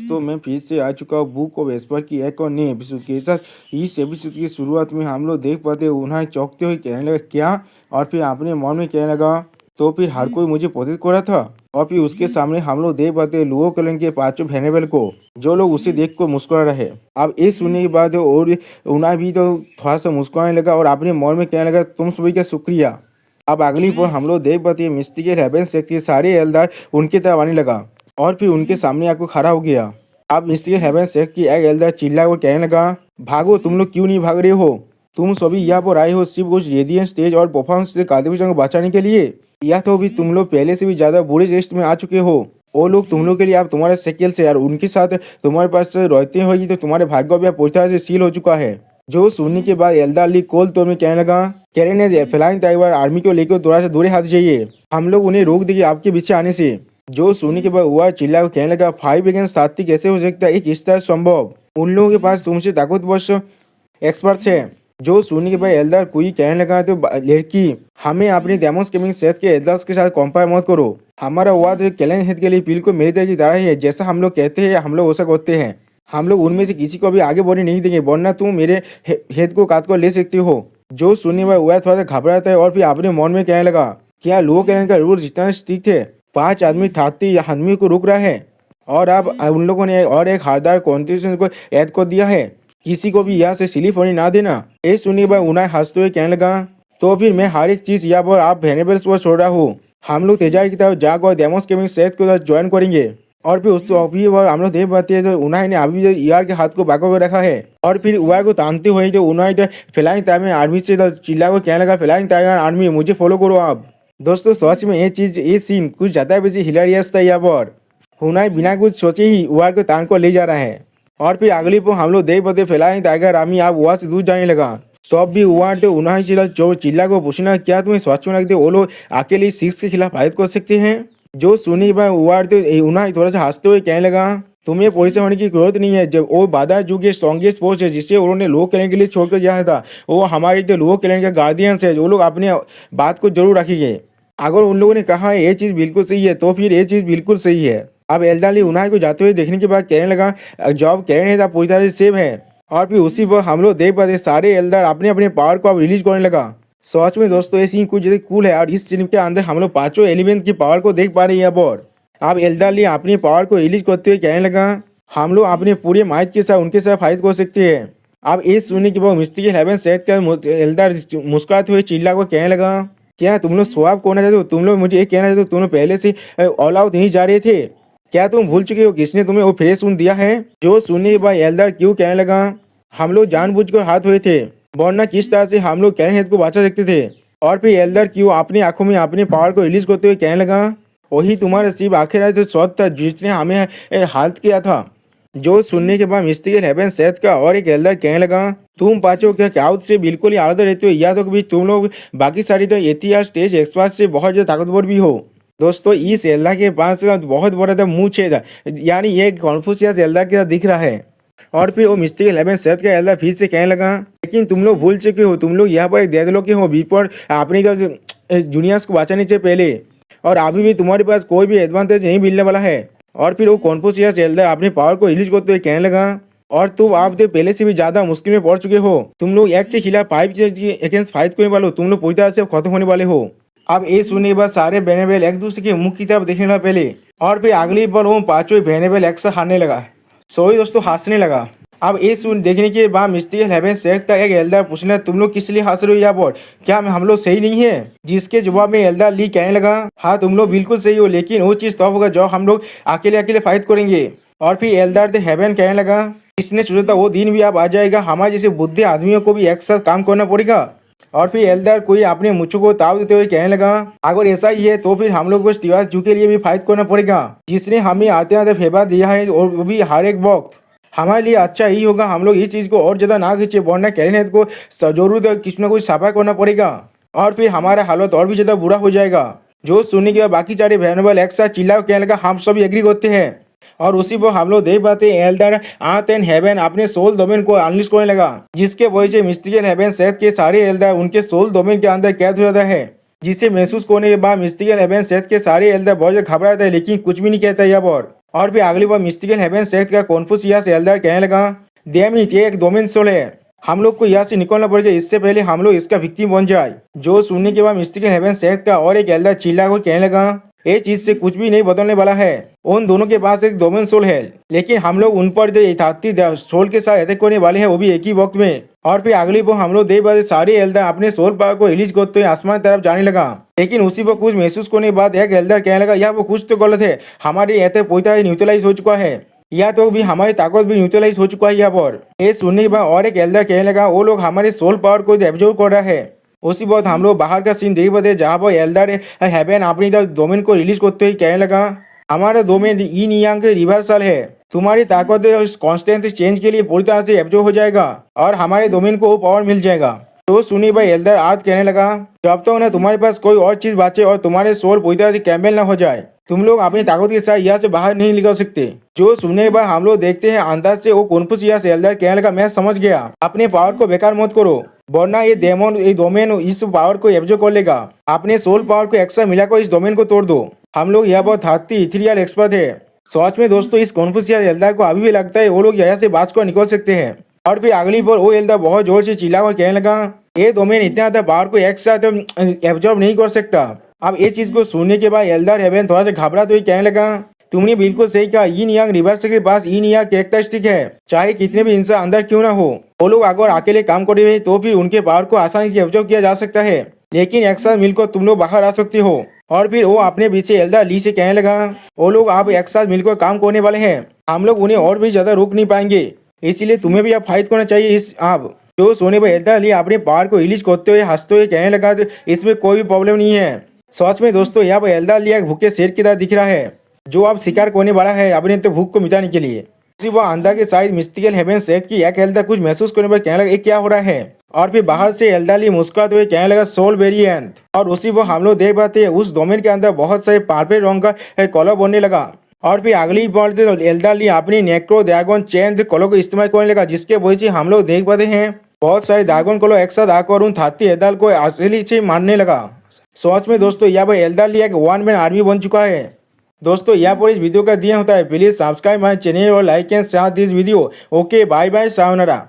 दोस्तों मैं फिर से आ चुका हूँ बुक ऑफ एस्पर की एक और नई एपिसोड के साथ। इस एपिसोड की शुरुआत में हम लोग देख पाते उन्हें चौंकते हुए कहने लगा क्या, और फिर अपने मन में कहने लगा तो फिर हर कोई मुझे प्रोटेक्ट कर रहा था। और फिर उसके सामने हम लोग देख पाते लुओ कलन के पांचों वेनेबल को, जो लोग उसे देख कर मुस्कुरा रहे। अब ये सुनने के बाद और उन्हें भी तो थोड़ा सा मुस्कुराने लगा और अपने मन में कहने लगा तुम सभी का शुक्रिया। अब अगली पर हम लोग देख पाते मिस्टिकल हेवन सेक्ट के सारे एल्दार उनके तरफ आने लगा और फिर उनके सामने आकर खड़ा हो गया। अब मिस्टिकल हेवन सेक्ट की एक एल्दर चिल्ला और कहने लगा भागो, तुम लोग क्यों नहीं भाग रहे हो? तुम सभी यहाँ पर आए हो सिर्फ कुछ रेडियंट स्टेज और परफॉर्मेंस से कातिल को बचाने के लिए, या तो भी तुम लोग पहले से भी ज्यादा बुरे रेस्ट में आ चुके हो। वो लोग तुम लोग के लिए अब तुम्हारे सेकेल से यार उनके साथ तुम्हारे पास रहते होगी तो तुम्हारे भाग्य भी पूरी तरह से सील हो चुका है। जो सुनने के बाद एल्दार ली कोल तो में कहने लगा कैरेन ने फ्लाइंग टाइगर आर्मी को लेकर थोड़ा सा दूर हाथ जाइए, हम लोग उन्हें रोक देंगे आपके पीछे आने से। जो सुनने के बाद हुआ चिल्ला को कहने लगा 5 अगेंस्ट 7 कैसे हो सकता है, एक इस तरह संभव? उन लोगों के पास तुमसे ताकतवर एक्सपर्ट्स है। जो सुनने के बाद एल्दार कोई कहने लगा तो लड़की हमें अपनी डेमोस गेमिंग सेट के एल्दार्स के साथ कंपेयर मत करो। हमारा वाद कैलेन हेड के लिए बिल्कुल मेरी तरह की तरह है, जैसा हम लोग कहते हैं हम लोग वैसा करते हैं। हम लोग उनमें से किसी को भी आगे बढ़ने नहीं देंगे, वरना तुम मेरे हेड को काट कर ले सकती हो। जो सुनने में हुआ थोड़ा सा घबराता है और फिर अपने मन में कहने लगा क्या लो कैलेन का रूल जितना स्ट्रिक्ट है 5 आदमी 30 आदमी को रोक रहा है, और अब उन लोगों ने और एक हारदार कॉन्स्टिट्यूशन को ऐड कर दिया है, किसी को भी यहाँ से स्लिप होने ना देना। ये सुनने के बाद उन्हें हंसते हुए कहने लगा तो फिर मैं हर एक चीज यहाँ पर आप वेनेबल्स पर छोड़ रहा हूँ। हम लोग तेजारी की तरफ जाकर डेमोस गेमिंग सेट को ज्वाइन करेंगे। और फिर उसको अभी हम लोग देख पाते हैं तो उन्हें ने अभी ईआर के हाथ को बाको कर रखा है, और फिर ईआर को तानते हुए तो उन्हें फ्लाइंग टाइगर आर्मी से चिल्ला को कहने लगा फ्लाइंग टाइगर आर्मी मुझे फॉलो करो आप। दोस्तों सच में ये सीन कुछ ज्यादा बेसी हिलेरियस था। यहाँ पर हुनाई बिना कुछ सोचे ही उआर को तान को ले जा रहा है, और फिर अगली पर हम लोग देख पाते फ्लाइंग टाइगर आर्मी आप वहाँ से दूर जाने लगा। तो अब भी उआर तो उन्हें चिल्ला को पूछना क्या तुम्हें स्वास्थ्य में लगते वो लोग अकेले 6 के खिलाफ फाइट कर सकते हैं? जो सुनी के बाद उआर तो उन्हें थोड़ा सा हंसते हुए कहने लगा तुम्हें पॉइजन होने की जरूरत नहीं है। जब वो बाधा जो के स्ट्रॉन्गेस्ट फोर्स है जिसे उन्होंने लो कैलेंडर के लिए छोड़कर गया था, वो हमारे जो लो कैलेंडर के गार्डियंस है, वो लोग अपने बात को जरूर रखेंगे। अगर उन लोगों ने कहा है ये चीज़ बिल्कुल सही है तो फिर ये चीज़ बिल्कुल सही है। अब एल्दार उन्हाई को जाते हुए देखने के बाद कहने लगा जॉब कैरेन है पूरी तरह से सेव है। और फिर उसी पर हम लोग देख पाते सारे एल्दार अपने अपने पावर को अब रिलीज करने लगा। सच में दोस्तों ये सीन कुछ ज्यादा कूल है, और इस सीन के अंदर हम लोग पांचों एलिमेंट की पावर को देख पा रहे हैं। यहाँ पर अब एल्दार अपनी पावर को रिलीज करते हुए कहने लगा हम लोग अपने पूरे माइट के साथ उनके साथ फाइट कर सकते हैं। अब इस सुनने के बाद मिस्टिकल हेवन सेट कर एल्दार मुस्कुराते हुए चिल्ला को कहने लगा क्या तुम लोग स्वाब करना चाहते हो? तुम लोग मुझे ये कहना चाहते हो तुम लोग पहले से ऑल आउट नहीं जा रहे थे? क्या तुम भूल चुके हो किसने तुम्हें वो फ्रेश सुन दिया है? जो सुनने के बाद एल्दार क्यों कहने लगा हम लोग जानबूझकर हाथ हुए थे, वरना किस तरह से हम लोग कैरेन हेड को बचा सकते थे। और फिर एल्दार क्यों अपनी आंखों में अपने पावर को रिलीज करते हुए कहने लगा वही तुम्हारा सिर्फ आखिर तो शॉट था जिसने हमें हाल्ट किया था। जो सुनने के बाद मिस्टिकल हेवन सेट का और एक एल्दार कहने लगा तुम पांचों क्या क्राउड से बिल्कुल ही आलादा रहते हो, या तो कभी तुम लोग बाकी सारी तो एटीआर स्टेज एक्सपर्ट से बहुत ज्यादा ताकतवर भी हो। दोस्तों इस एल्दार के पास बहुत बड़ा था मुंह छेद, यानी ये कॉन्फ्यूशियस एल्दार के साथ दिख रहा है। और फिर वो मिस्टिकल हेवन सेट का एल्दार फिर से कहने लगा लेकिन तुम लोग भूल चुके हो, तुम लोग यहाँ पर एक डेडलॉक के हो बीपर अपनी जूनियर्स को बचाने से पहले, और अभी भी तुम्हारे पास कोई भी एडवांटेज नहीं मिलने वाला है। और फिर वो कॉन्फ्यूशियस एल्दार अपने पावर को रिलीज करते हुए कहने लगा और तुम आप तो पहले से भी ज्यादा मुश्किल में पड़ चुके हो, तुम लोग एक के खिलाफ 5 अगेंस्ट फाइट करने वाले हो, तुम लोग पूरी तरह से खत्म होने वाले हो। अब ये सुनने के बाद सारे वेनेबल एक दूसरे के मुख की तरफ देखने लगा पहले, और फिर अगली बार वो पांचों वेनेबल एक साथ हारने लगा, सॉरी दोस्तों हंसने लगा। अब ये सुन देखने के बाद मिस्टिकल हेवन सेट का एक एल्दार पूछना तुम लोग किस लिए हंस रहे हो यहाँ पर, क्या हम लोग सही नहीं है? जिसके जवाब में एल्दार ली कहने लगा हाँ तुम लोग बिल्कुल सही हो, लेकिन वो चीज तब होगा जो हम लोग अकेले अकेले फाइट करेंगे। और फिर एल्दार द हेवन कहने लगा इसने सोचा था वो दिन भी अब आ जाएगा, हमारे जैसे बुद्धि आदमियों को भी एक साथ काम करना पड़ेगा। और फिर एल्दार कोई अपने मुझको को ताव देते हुए कहने लगा अगर ऐसा ही है तो फिर हम लोग को स्टीवार जू के लिए भी फाइट करना पड़ेगा, जिसने हमें आते आते फेवर दिया है, और वो भी हर एक वक्त हमारे लिए अच्छा ही होगा हम लोग इस चीज को और ज्यादा ना खींचे, वरना कैरेन हेड को जरूर किसी न कुछ सफाई करना पड़ेगा, और फिर हमारा हालत और भी ज्यादा बुरा हो जाएगा। जो सुनने के बाद बाकी सारे वेनेबल एक साथ चिल्ला कहने लगा हम सभी एग्री करते हैं। और उसी पर हम लोग देख पाते हैं एल्दार अर्थ एंड हेवन अपने सोल डोमेन को अनलिश करने लगा, जिसके वजह से मिस्टिकल हेवन सेट के सारे एल्दार उनके सोल डोमेन के अंदर कैद हो जाता है, जिसे महसूस करने के बाद मिस्टिकल हेवन सेट के सारे एल्दार बहुत ज्यादा घबरा जाता है, लेकिन कुछ भी नहीं कहता यहाँ पर। और फिर अगली बार मिस्टिकल हेवन सेक्ट का कॉन्फ्यूशियस एल्डर कहने लगा, डैम इट, ये एक डोमेन सोल है, हम लोग को यहाँ से निकलना पड़ेगा, इससे पहले हम लोग इसका विक्टिम बन जाए। जो सुनने के बाद मिस्टिकल हेवन सेक्ट का और एक एल्डर चिल्ला को कहने लगा, ये चीज से कुछ भी नहीं बदलने वाला है, उन दोनों के पास एक डोमेन सोल है, लेकिन हम लोग उन पर सोल के साथ अटैक करने वाले हैं, वो भी एक ही वक्त में। और फिर अगली वो हम लोग देख पाते सारे एल्डर अपने सोल पावर को रिलीज करते हुए आसमान तरफ जाने लगा, लेकिन उसी पर कुछ महसूस करने के बाद एक एल्डर कहने लगा, यह वो कुछ तो गलत है, हमारे एते पोता न्यूट्रलाइज हो चुका है, या तो भी हमारी ताकत भी न्यूट्रलाइज हो चुका है यहाँ पर। ये सुनने के बाद और एक एल्डर कहने लगा, वो लोग हमारे सोल पावर को एब्जॉर्ब कर रहा है। उसी बात हम लोग बाहर का सीन देख पाते जहाँ पर एल्डर हेवन अपनी डोमेन को रिलीज करते हुए कहने लगा, हमारा डोमेन इन यांग रिवर्सल है, तुम्हारी ताकत कॉन्स्टेंट चेंज के लिए पूरी तरह से एब्जॉर्ब हो जाएगा और हमारे डोमेन को पावर मिल जाएगा। तो सुनी भाई एल्डर आर्थ कहने लगा, जब तक ना तुम्हारे पास कोई और चीज बचे और तुम्हारे सोल पूरी तरह से कैम्बल ना हो जाए, तुम लोग अपनी ताकत के साथ यहाँ से बाहर नहीं निकल सकते। जो सुनने के बाद हम लोग देखते हैं अंदाज से वो कॉन्फ्यूशियस एल्डर कहने लगा, मैं समझ गया, अपने पावर को बेकार मत करो, वरना ये डोमेन इस पावर को एब्जॉर्ब कर लेगा। अपने सोल पावर को एक्स्ट्रा मिलाकर इस डोमेन को तोड़ दो। हम लोग यहाँ पर 30 इथेरियल एक्सपर्ट है। सच में दोस्तों इस कॉन्फ्यूशियस एल्डर को अभी भी लगता है वो लोग यहाँ से बाज कर निकल सकते हैं। और फिर अगली बार वो एल्डर बहुत जोर से चिल्ला कर कहने लगा, ये डोमेन इतना ज्यादा पावर को एक साथ एब्जॉर्ब नहीं कर सकता। अब ये चीज को सुनने के बाद एल्डर हेवन थोड़ा सा घबरा तो कहने लगा, तुमने बिल्कुल सही कहा, यिन यांग रिवर्सल के पास यिन यांग कैरेक्टरिस्टिक है, चाहे कितने भी इंसान अंदर क्यों ना हो, वो लोग अगर अकेले काम कर रहे हैं तो फिर उनके पावर को आसानी से एब्जॉर्ब किया जा सकता है, लेकिन एक साथ मिलकर तुम लोग बाहर आ सकते हो। और फिर वो अपने पीछे एल्डर ली से कहने लगा, वो लोग आप एक साथ मिलकर काम करने वाले हैं, हम लोग उन्हें और भी ज्यादा रोक नहीं पाएंगे, इसलिए तुम्हें भी अब फाइट करना चाहिए इस आप। जो सोने पर एल्डर ली अपने पावर को रिलीज करते हुए हंसते हुए कहने लगा, इसमें कोई भी प्रॉब्लम नहीं है। सच में दोस्तों यहाँ पर एल्डर ली एक भूखे शेर की तरह दिख रहा है, जो अब शिकार करने वाला है अपने भूख को मिटाने के लिए। उसी वो अंधा के साइड मिस्टिकल हेवन सेक्ट की एक एल्डर कुछ महसूस करने पर कहने लगा, ये क्या हो रहा है। और फिर बाहर से एल्डर ली मुस्कुराते हुए कहने लगा, सोल वेरिएंट। और उसी वो हम लोग देख पाते हैं उस डोमेन के अंदर बहुत सारे पर्पल रंग का कलर बनने लगा। और फिर अगली बार एल्डर ली अपनी नेक्रो ड्रैगन चेन कलर को इस्तेमाल करने लगा, जिसके वजह से हम लोग देख पाते हैं बहुत सारे ड्रैगन कलर एक साथ आकर उन 30 एल्डर को असली से मारने लगा। सच में दोस्तों यहाँ पर एल्डर ली एक वन मैन आर्मी बन चुका है। दोस्तों यहाँ पर इस वीडियो का दिया होता है, प्लीज सब्सक्राइब माय चैनल और like and share this video. Okay bye bye, sayonara.